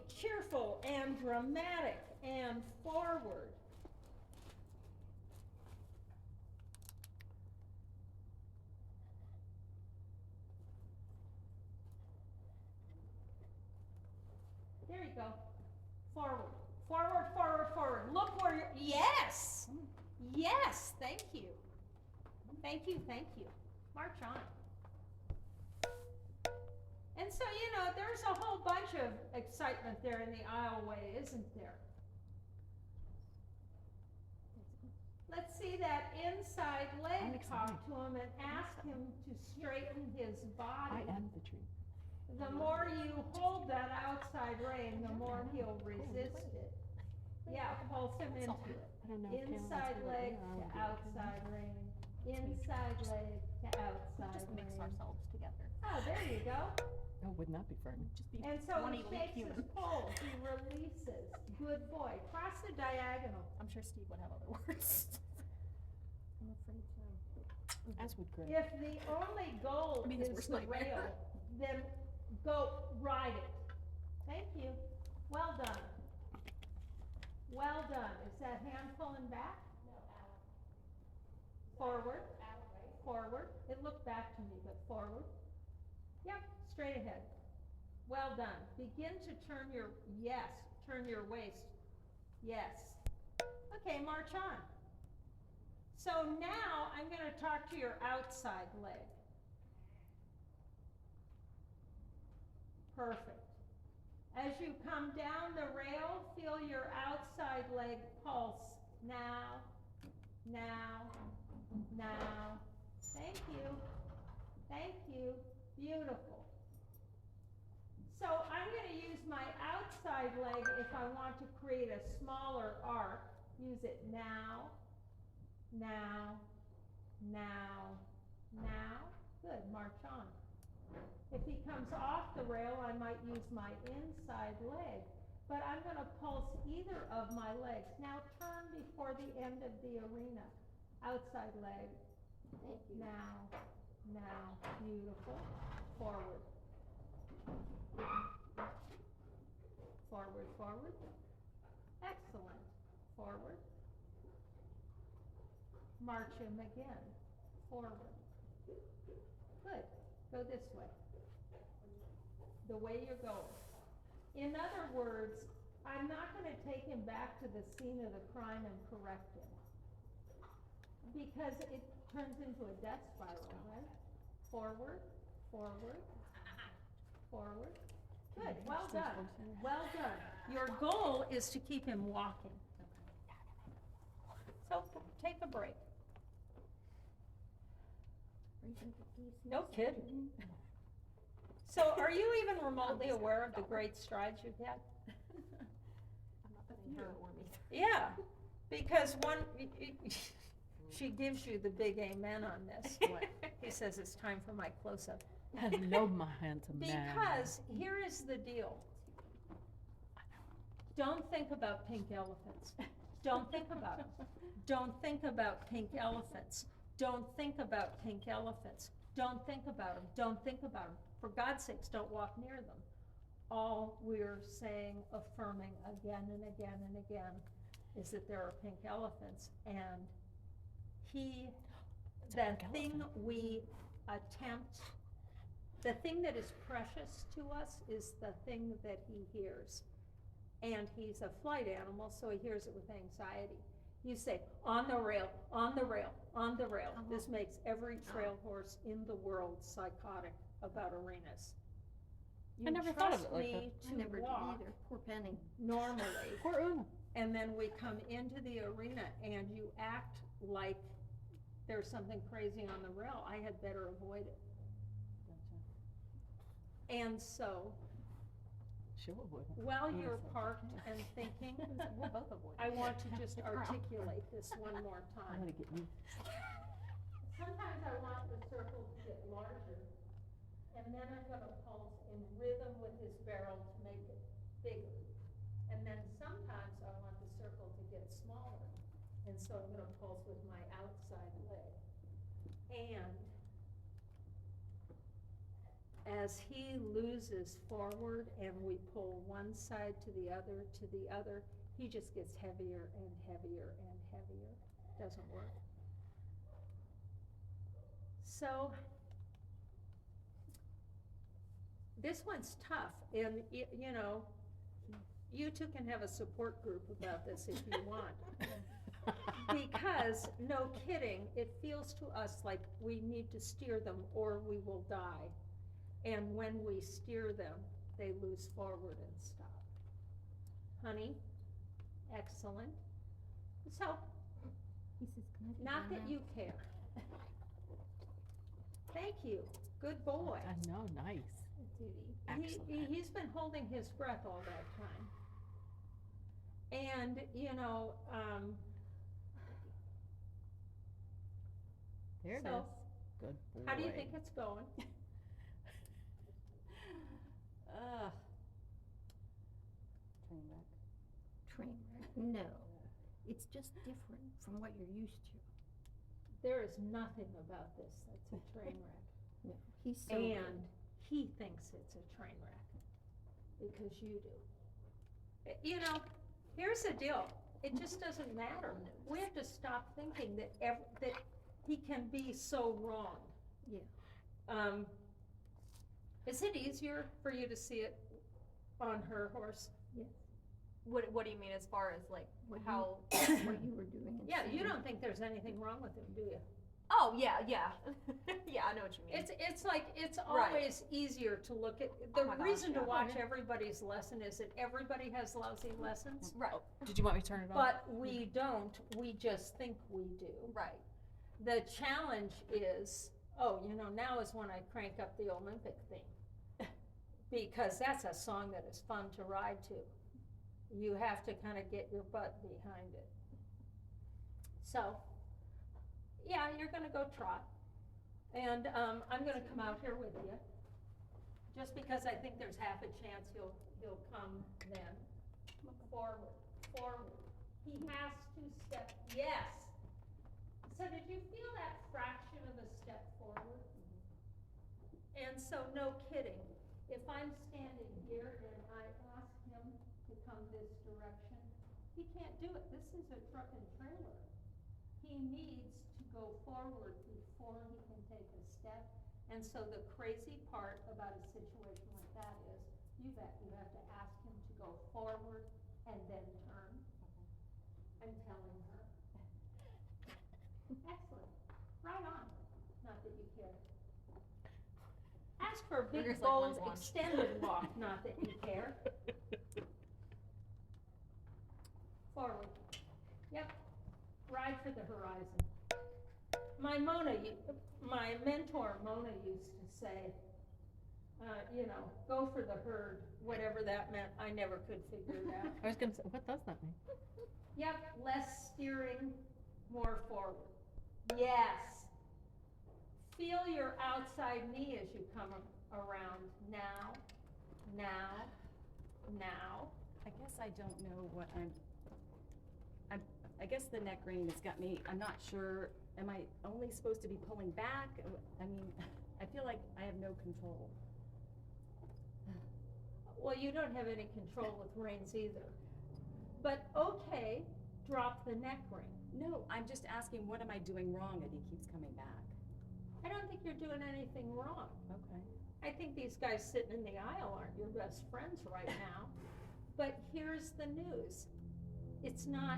cheerful and dramatic and forward. There you go. Forward, forward, forward, forward. Look where you're, yes, yes, thank you. Thank you, thank you. March on. And so, you know, there's a whole bunch of excitement there in the aisleway, isn't there? Let's see that inside leg, talk to him and ask him to straighten his body. I am the tree. The more you hold that outside rein, the more he'll resist it. Yeah, pulse him into it. I don't know if Cameron's Inside gonna leg be to around. outside rein. Inside leg to outside Just mix rein. ourselves together. Oh, there you go. Oh, wouldn't that be fun? Just be And so one he elite shakes his human. pole, he releases. Good boy. Cross the diagonal. I'm sure Steve would have other words. I'm afraid so. As would Greg. If the only goal I mean, his is worst the nightmare. rail, then go ride it. Thank you. Well done. Well done. Is that hand pulling back? No, out. Forward. Out, right? Forward. It looked back to me, but forward. Yep, straight ahead. Well done. Begin to turn your, yes, turn your waist. Yes. Okay, march on. So now I'm going to talk to your outside leg. Perfect. As you come down the rail, feel your outside leg pulse. Now, now, now. Thank you. Thank you. Beautiful. So I'm going to use my outside leg if I want to create a smaller arc. Use it now, now, now, now. Good, march on. If he comes off the rail, I might use my inside leg, but I'm going to pulse either of my legs. Now turn before the end of the arena. Outside leg. Thank you. Now, now, beautiful. Forward. Forward, forward. Excellent. Forward. March him again. Forward. Good. Go this way. The way you're going. In other words, I'm not going to take him back to the scene of the crime and correct him. Because it turns into a death spiral, right? Forward, forward, forward. Good, well done, well done. Your goal is to keep him walking. So take a break. No kidding. So are you even remotely aware of the great strides you've had? I'm not letting her or me. Yeah, because she gives you the big amen on this. He says it's time for my close-up. Hello, my handsome man. Because here is the deal. Don't think about pink elephants. Don't think about them. Don't think about pink elephants. Don't think about pink elephants. Don't think about them. Don't think about them. For God's sakes, don't walk near them. All we're saying, affirming again and again and again, is that there are pink elephants, and It's a the pink thing elephant. we attempt, the thing that is precious to us is the thing that he hears. And he's a flight animal, so he hears it with anxiety. You say, on the rail, on the rail, on the rail. This makes every trail horse in the world psychotic about arenas. I never thought of it like You that. I trust me never to did walk either. Poor Penny. normally, Poor Una. and then we come into the arena and you act like there's something crazy on the rail. I had better avoid it. And so, She'll avoid it. while Una's you're like, parked "Okay." and thinking, We'll both avoid I it. want to just Stick around. articulate this one more I'm time. gonna get you. Sometimes I want the circle to get larger, and then I'm gonna pulse in rhythm with his barrel to make it bigger. And then sometimes I want the circle to get smaller, and so I'm gonna pulse with my outside leg. And as he loses forward and we pull one side to the other, he just gets heavier and heavier and heavier. Doesn't work. So, this one's tough, and you know, you two can have a support group about this if you want. Because, no kidding, it feels to us like we need to steer them or we will die. And when we steer them, they lose forward and stop. Honey, excellent. So, He says, "Can I be not done that now?" you care. Thank you, good boy. I know, nice. Excellent. He's been holding his breath all that time. And, you know, There it so, is. Good boy. how do you think it's going? Train wreck. No, it's just different from what you're used to. There is nothing about this that's a train wreck. No, he's so And he thinks it's a train wreck, because you do. You know, here's the deal, it just doesn't matter. We have to stop thinking that that he can be so wrong. Yeah. Is it easier for you to see it on her horse? Yes. What do you mean as far as like What how? what you were doing. and Yeah, you saying. don't think there's anything wrong with him, do you? Oh yeah, yeah, yeah. I know what you mean. It's like, it's Right. always easier to look at, Oh the my gosh, reason to yeah. watch everybody's lesson is that everybody has lousy lessons, right, Did you want me to turn it on? but we don't, we just think we do. right. The challenge is, oh, you know, now is when I crank up the Olympic theme. Because that's a song that is fun to ride to. You have to kind of get your butt behind it. So, yeah, you're gonna go trot. And, I'm gonna come out here with you. Just because I think there's half a chance he'll come then. Forward, forward. He has to step, yes. So did you feel that fraction of a step forward? And so, no kidding, if I'm standing here and I ask him to come this direction, he can't do it. This is a truck and trailer. He needs to go forward before he can take a step. And so the crazy part about a situation like that is, you have to ask him to go forward and then turn. I'm telling her. Excellent. Right on. Not that you care. Ask for a big, Figures like bold, one's lunch. extended walk, not that you care. Forward. Yep. Ride for the horizon. My mentor Mona used to say, you know, go for the herd, whatever that meant. I never could figure it out. I was gonna say, what does that mean? Yep, less steering, more forward. Yes. Feel your outside knee as you come around. Now, now, now. I guess I don't know what I guess the neck ring has got me, I'm not sure, am I only supposed to be pulling back? I mean, I feel like I have no control. Well, you don't have any control with reins either. But okay, drop the neck ring. No, I'm just asking, what am I doing wrong that he keeps coming back? I don't think you're doing anything wrong. Okay. I think these guys sitting in the aisle aren't your best friends right now. But here's the news. It's not,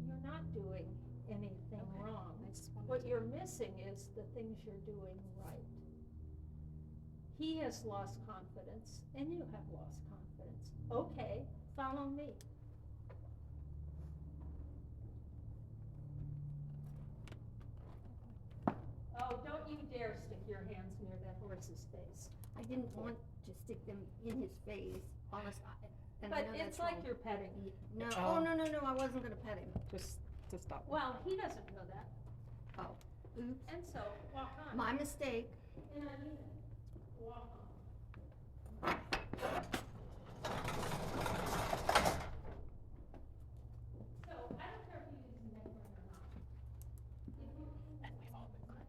you're not doing anything Okay. wrong. I just wanted What to- you're missing is the things you're doing right. He has lost confidence, and you have lost confidence. Okay, follow me. Oh, don't you dare stick your hands near that horse's face. I didn't want to stick them in his face, honest, and I But know it's that's like wrong. you're petting. No, Oh. oh, no, I wasn't gonna pet him. Just to stop. Well, he doesn't know that, Oh, oops, and so, walk on. my mistake. And I mean it. Walk on. So, I don't care if you use the neck ring or not. If you- And we've all been correct.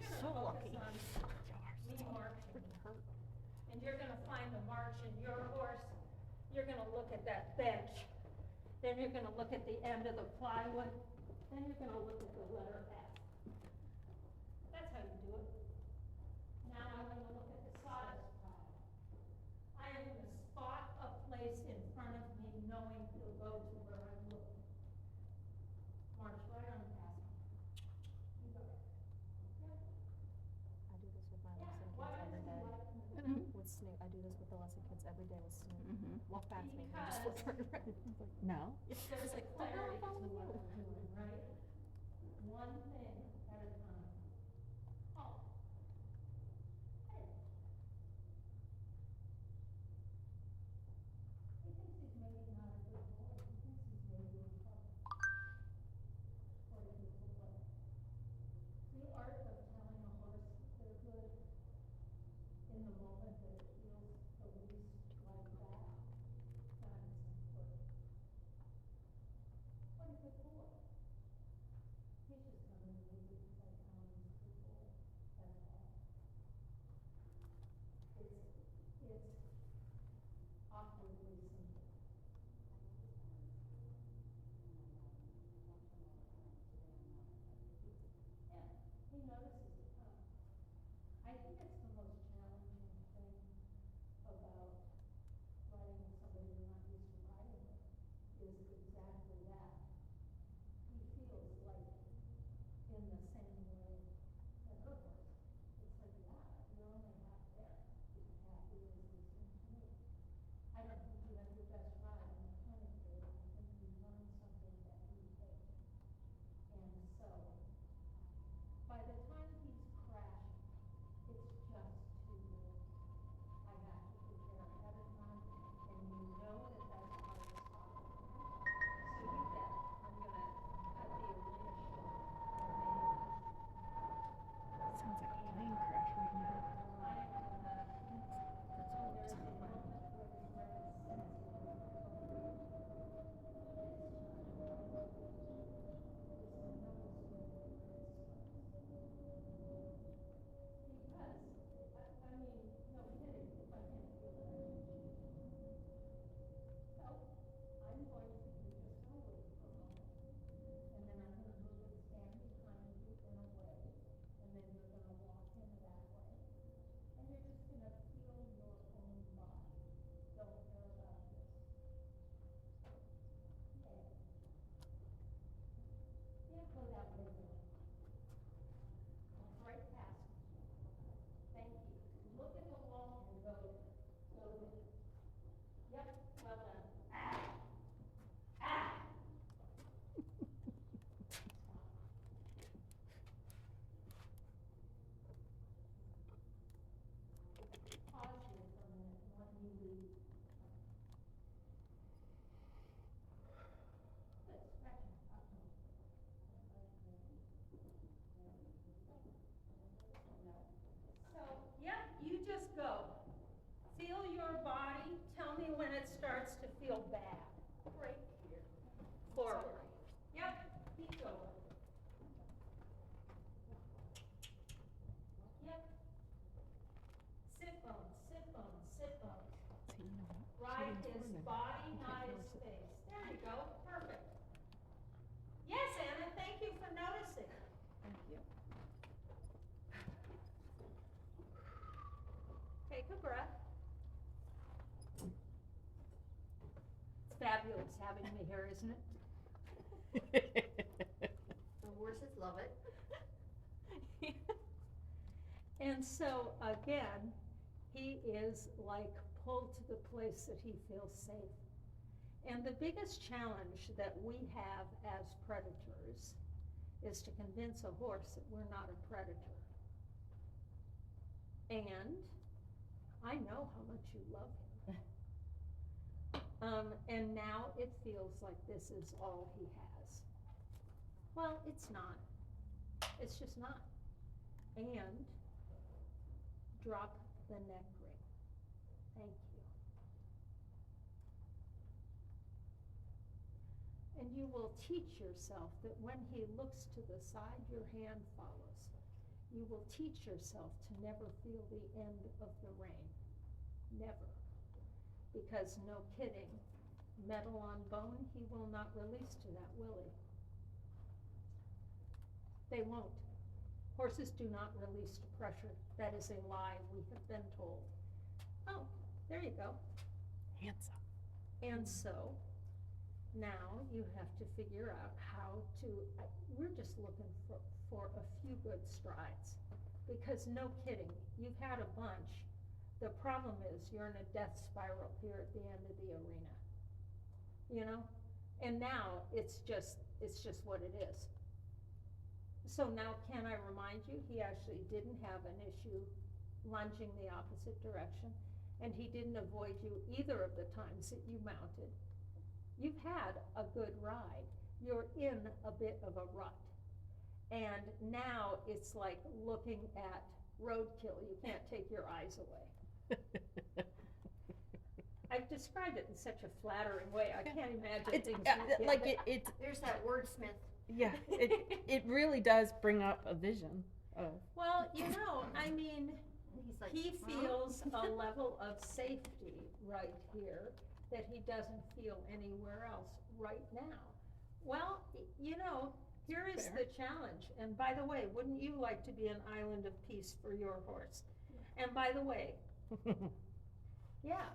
We're so gonna lucky. focus on me marching. And you're gonna find the march in your horse. You're gonna look at that bench. Then you're gonna look at the end of the plywood. Then you're gonna look at the letter F. That's how you do it. Now I'm gonna look at the sawdust pile. I am gonna spot a place in front of me knowing he'll go to where I'm looking. March right on past me. You go. Yep. I do this with my Yeah, lesson why kids every does he day. like me? With Snoop, I do this with the lesson kids every day with Snoop. Mhm. Walk past me and just look Because- right around. No. There's a clarity to what we're doing, right? One thing at a time. Oh. Hey. He thinks he's maybe not a good boy. He thinks he's maybe in trouble. According to the book. The art of telling a horse that they're good in the moment that it feels the least like that. That is important. What a good boy. He's just coming to me because I tell him he's a good boy. That's all. It's awkwardly simple. Yeah, he notices it, huh? I think it's the most challenging thing about riding with somebody you're not used to riding with, is exactly that. He feels like in the same way that her horse. It's like, yeah, you're only half there, as happy as you seem to me. I don't think you have your best ride in the clinic there, I think you learned something that you take. And so, by the time he's crashing, it's just too late. I have to prepare ahead of time, and you know that that's part of the problem. So you bet, I'm gonna cut the arena short. Sounds like a plane crash right now. I am gonna, That's what there's it's a like. moment where the breath is sensitive. Because, I mean, no kidding, if I can't feel it, I can't choose. So, I'm going to, you're just gonna wait for a moment, and then I'm gonna move and stand behind you in a way, and then you're gonna walk in that way, and you're just gonna feel your own body. Don't care about this. Yeah. Yeah, go that way, Bill. Walk right past me. Thank you. Look at the wall and go with it. Go with it. Yep, well done. Pause here for a minute and let me leave. Good, scratching. So, yep, you just go. Feel your body. Tell me when it starts to feel bad. Right here. Forward. Yep, keep going. Yep. Sit bones, sit bones, sit bones. See, you know what? Ride She his leans forward. body, You not can't his force it. face. There you go, perfect. Yes, Anna, thank you for noticing. Thank you. Take a breath. It's fabulous having me here, isn't it? The horses love it. And so, again, he is like pulled to the place that he feels safe. And the biggest challenge that we have as predators is to convince a horse that we're not a predator. And I know how much you love him. And now it feels like this is all he has. Well, it's not. It's just not. And drop the neck ring. Thank you. And you will teach yourself that when he looks to the side, your hand follows. you will teach yourself to never feel the end of the rain. Never. Because no kidding, metal on bone, he will not release to that, will he? They won't. Horses do not release to pressure. That is a lie, we have been told. Oh, there you go. Handsome. And so, now you have to figure out how to, we're just looking for a few good strides. Because no kidding, you've had a bunch. The problem is you're in a death spiral here at the end of the arena. You know? And now it's just what it is. So now can I remind you, he actually didn't have an issue lunging the opposite direction, and he didn't avoid you either of the times that you mounted. You've had a good ride. You're in a bit of a rut. And now it's like looking at roadkill. You can't take your eyes away. I've described it in such a flattering way. I can't imagine It's things you get. like it There's that wordsmith. yeah, it really does bring up a vision of. Well, you know, I mean, He's like, he "Huh?" feels a level of safety right here that he doesn't feel anywhere else right now. Well, you know, here is Fair. the challenge. And by the way, wouldn't you like to be an island of peace for your horse? And by the way, yeah,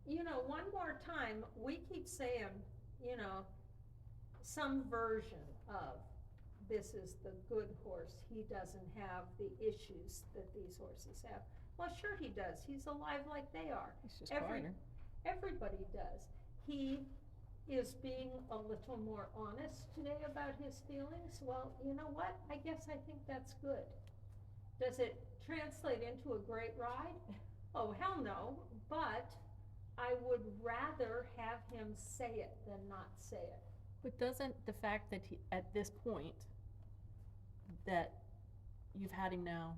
you know, one more time, we keep saying, you know, some version of this is the good horse. He doesn't have the issues that these horses have. Well, sure he does. He's alive like they are. It's just Every- quieter. Everybody does. He is being a little more honest today about his feelings. Well, you know what? I guess I think that's good. Does it translate into a great ride? Oh, hell no. But I would rather have him say it than not say it. But doesn't the fact that he, at this point, that you've had him now,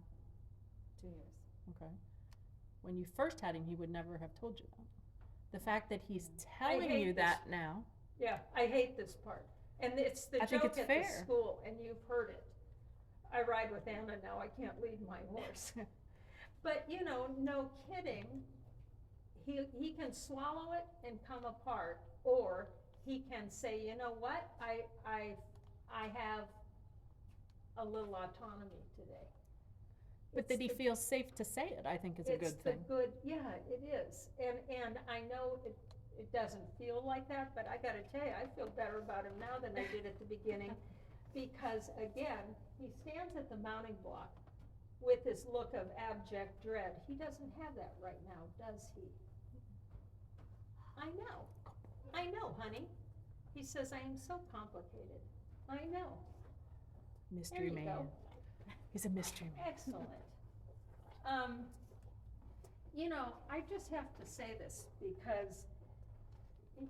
2 years. okay, when you first had him, he would never have told you that. The fact that he's telling hate you this. that now, Yeah, I hate this part. And it's the I think joke it's at the fair. school, and you've heard it. I ride with Anna now, I can't lead my horse. But, you know, no kidding, he can swallow it and come apart, or he can say, you know what, I have a little autonomy today. but that It's he the- feels safe to say it, I think is a good thing. It's the good, yeah, it is. And I know it doesn't feel like that, but I gotta tell you, I feel better about him now than I did at the beginning. Because again, he stands at the mounting block with this look of abject dread. He doesn't have that right now, does he? I know, honey. He says, I am so complicated. I know. Mystery There you man. go. He's a mystery man. Excellent. You know, I just have to say this because,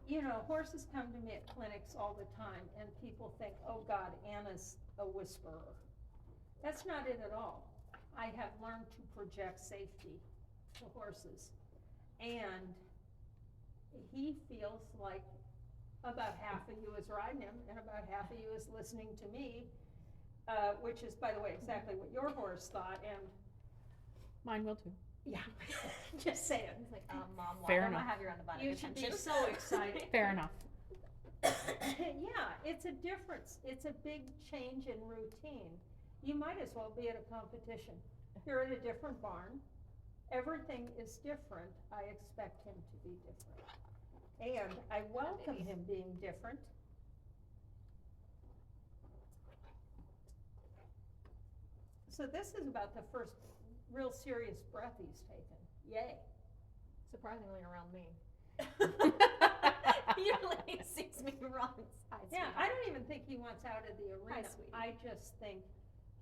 you know, horses come to me at clinics all the time and people think, oh God, Anna's a whisperer. That's not it at all. I have learned to project safety to horses. And he feels like about half of you is riding him and about half of you is listening to me, which is, by the way, exactly what your horse thought, and Mine will too. yeah, just saying. He's like, Mom, why Fair don't enough. I have your undivided You should attention? be so excited. Fair enough. Yeah, it's a difference. It's a big change in routine. You might as well be at a competition. You're at a different barn. Everything is different. I expect him to be different. And I welcome him being different. So this is about the first real serious breath he's taken. Yay. Surprisingly around me. Usually sees me run. Yeah, I don't even think he wants out of the arena. sweetie. I just think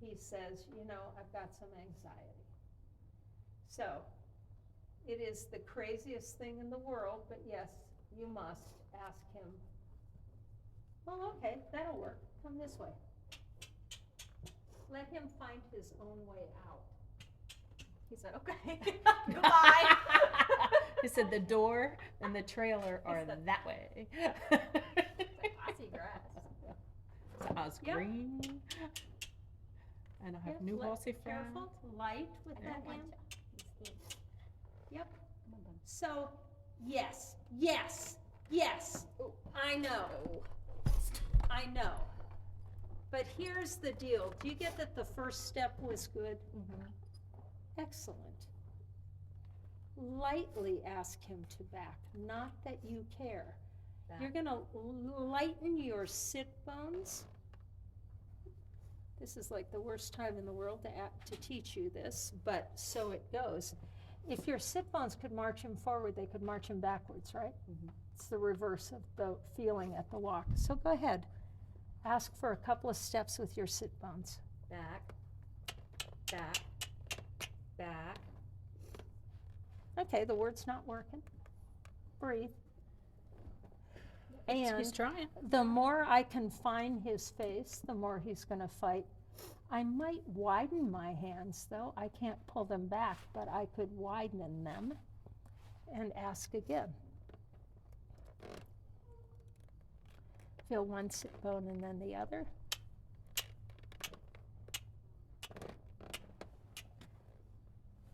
he says, you know, I've got some anxiety. So, it is the craziest thing in the world, but yes, you must ask him. Well, okay, that'll work. Come this way. Let him find his own way out. He said, okay, goodbye. He said the door and the trailer are It's the- that way. I see grass. So I was Yep. green. And I have Yep, new let- horsey friend. Careful, light with I that don't like hand. that. Yep. Come on, bud. So, yes, yes, yes. I know. I know. But here's the deal. Do you get that the first step was good? Excellent. Lightly ask him to back, not that you care. Back. You're gonna lighten your sit bones. This is like the worst time in the world to teach you this, but so it goes. If your sit bones could march him forward, they could march him backwards, right? Mhm. It's the reverse of the feeling at the walk. So go ahead. Ask for a couple of steps with your sit bones. Back, back, back. Okay, the word's not working. Breathe. He's And trying. the more I confine his face, the more he's gonna fight. I might widen my hands, though. I can't pull them back, but I could widen them and ask again. Feel one sit bone and then the other.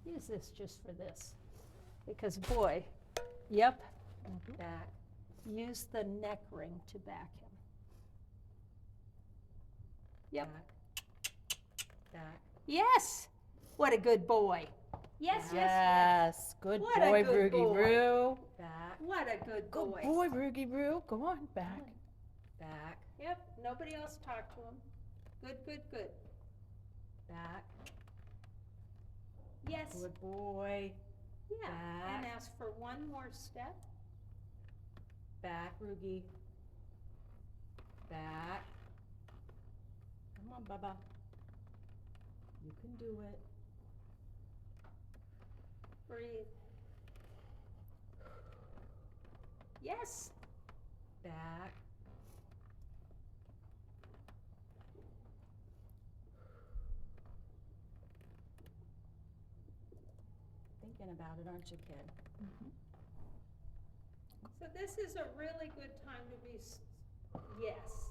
Use this just for this. Because boy, yep, Back, use the neck ring to back him. Yep. back, back. Yes! What a good boy. Yes, yes, yes. Yes, good What a boy, good Broogie boy. Brew. Back, What a good Good boy. boy, Broogie Brew. Go on, back. back, Yep, nobody else talk to him. Good, good, good. back. Yes, Good boy. yeah. And back. ask for one more step. Back, Roogie. Back. Come on, Bubba. You can do it. Breathe. Yes. Back. Thinking about it, aren't you, kid? So this is a really good time to be, yes.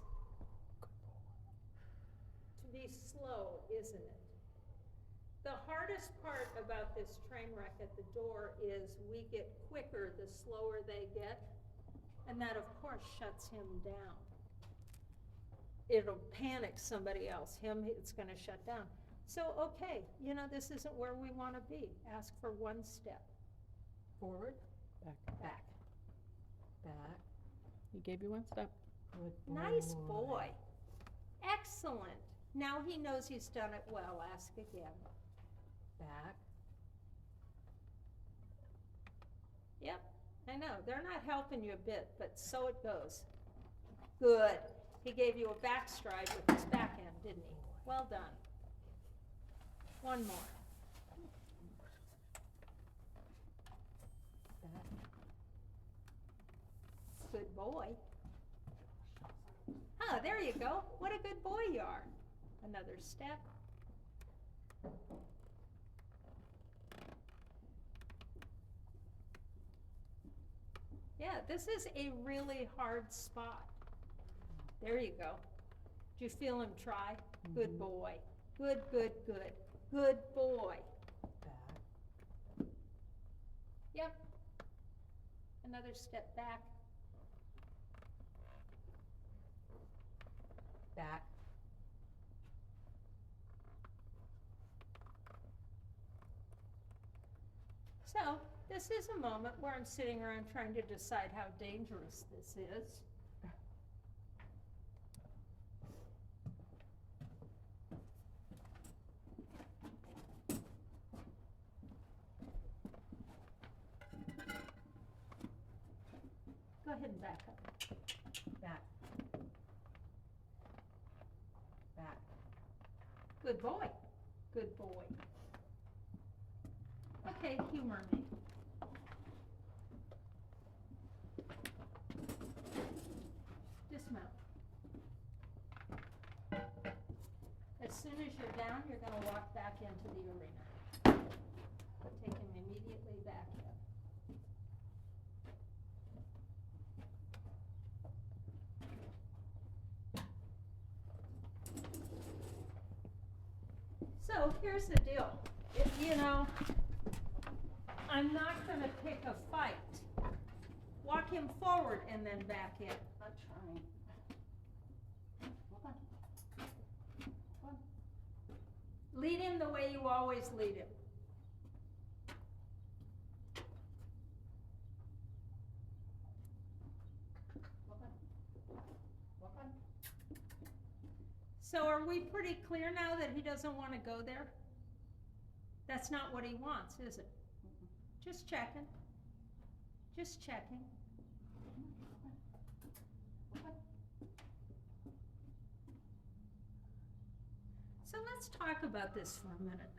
To be slow, isn't it? The hardest part about this train wreck at the door is we get quicker the slower they get, and that of course shuts him down. It'll panic somebody else. Him, it's gonna shut down. So, okay, you know, this isn't where we wanna be. Ask for one step. Forward. Back. Back. Back. He gave you one step. Good boy. Nice boy. Excellent. Now he knows he's done it well. Ask again. Back. Yep, I know. They're not helping you a bit, but so it goes. Good. He gave you a back stride with his backhand, didn't he? Well done. One more. Back. Good boy. Ah, there you go. What a good boy you are. Another step. Yeah, this is a really hard spot. There you go. Do you feel him try? Good Mhm. boy. Good, good, good. Good boy. Back. Yep. Another step back. Back. So, this is a moment where I'm sitting around trying to decide how dangerous this is. Go ahead and back up. Back. Back. Good boy. Good boy. Okay, humor me. Dismount. As soon as you're down, you're gonna walk back into the arena. Take him immediately back in. So here's the deal, you know, I'm not gonna pick a fight. Walk him forward and then back in. I'm trying. Hold on. Lead him the way you always lead him. Hold on. So are we pretty clear now that he doesn't wanna go there? That's not what he wants, is it? Just checking. Just checking. So let's talk about this for a minute.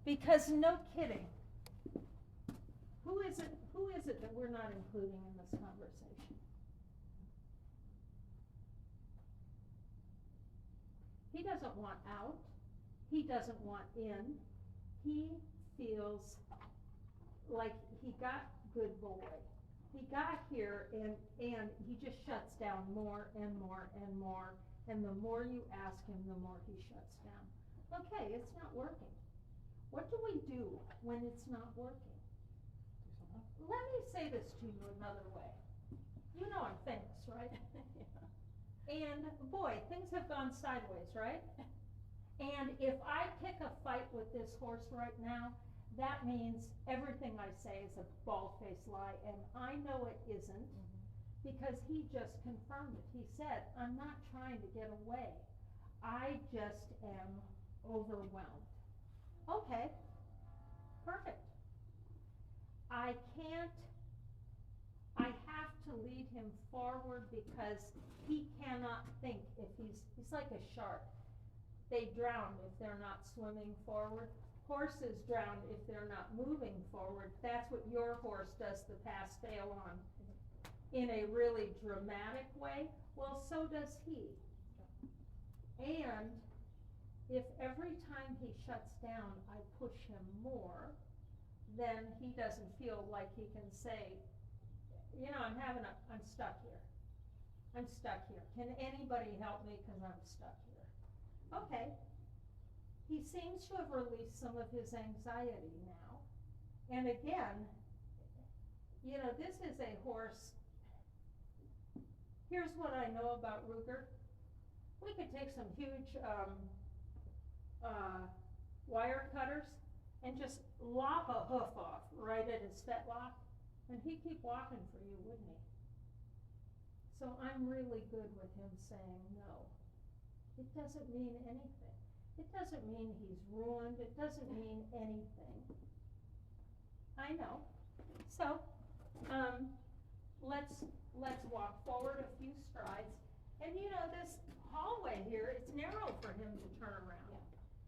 Because no kidding. Who is it that we're not including in this conversation? He doesn't want out. He doesn't want in. He feels like he got good boy. He got here and he just shuts down more and more and more. And the more you ask him, the more he shuts down. Okay, it's not working. What do we do when it's not working? Let me say this to you another way. You know I'm famous, right? And boy, things have gone sideways, right? And if I pick a fight with this horse right now, that means everything I say is a bald-faced lie, and I know it isn't, because he just confirmed it. He said, I'm not trying to get away. I just am overwhelmed. Okay, perfect. I have to lead him forward because he cannot think if he's like a shark. They drown if they're not swimming forward. Horses drown if they're not moving forward. That's what your horse does the pass fail on in a really dramatic way. Well, so does he. And if every time he shuts down, I push him more, then he doesn't feel like he can say, you know, I'm stuck here. I'm stuck here. Can anybody help me? 'Cause I'm stuck here. Okay. He seems to have released some of his anxiety now. And again, you know, this is a horse. Here's what I know about Ruger. We could take some huge wire cutters and just lop a hoof off right at his fetlock, and he'd keep walking for you, wouldn't he? So I'm really good with him saying no. It doesn't mean anything. It doesn't mean he's ruined. It doesn't mean anything. I know. So, let's walk forward a few strides. And you know, this hallway here, it's narrow for him to turn around.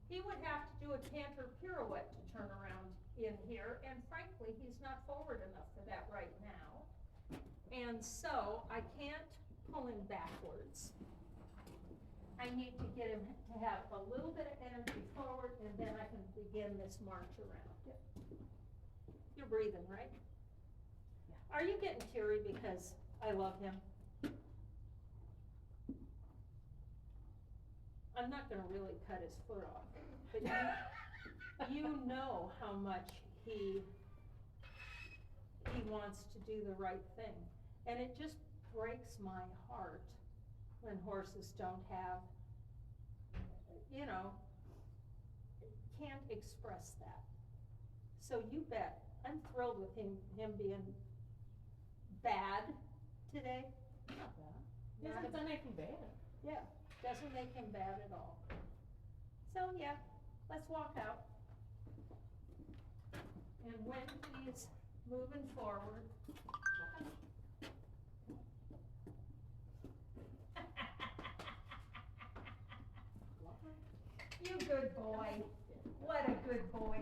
He would have to do a canter pirouette to turn around in here, and frankly, he's not forward enough for that right now. And so, I can't pull him backwards. I need to get him to have a little bit of energy forward, and then I can begin this march around. You're breathing, right? Yeah. Are you getting teary because I love him? I'm not gonna really cut his foot off, but you know how much he wants to do the right thing. And it just breaks my heart when horses don't have, you know, can't express that. So you bet, I'm thrilled with him being bad today. Not bad. It doesn't make him bad. Yeah, doesn't make him bad at all. So yeah, let's walk out. And when he's moving forward. You good boy. What a good boy.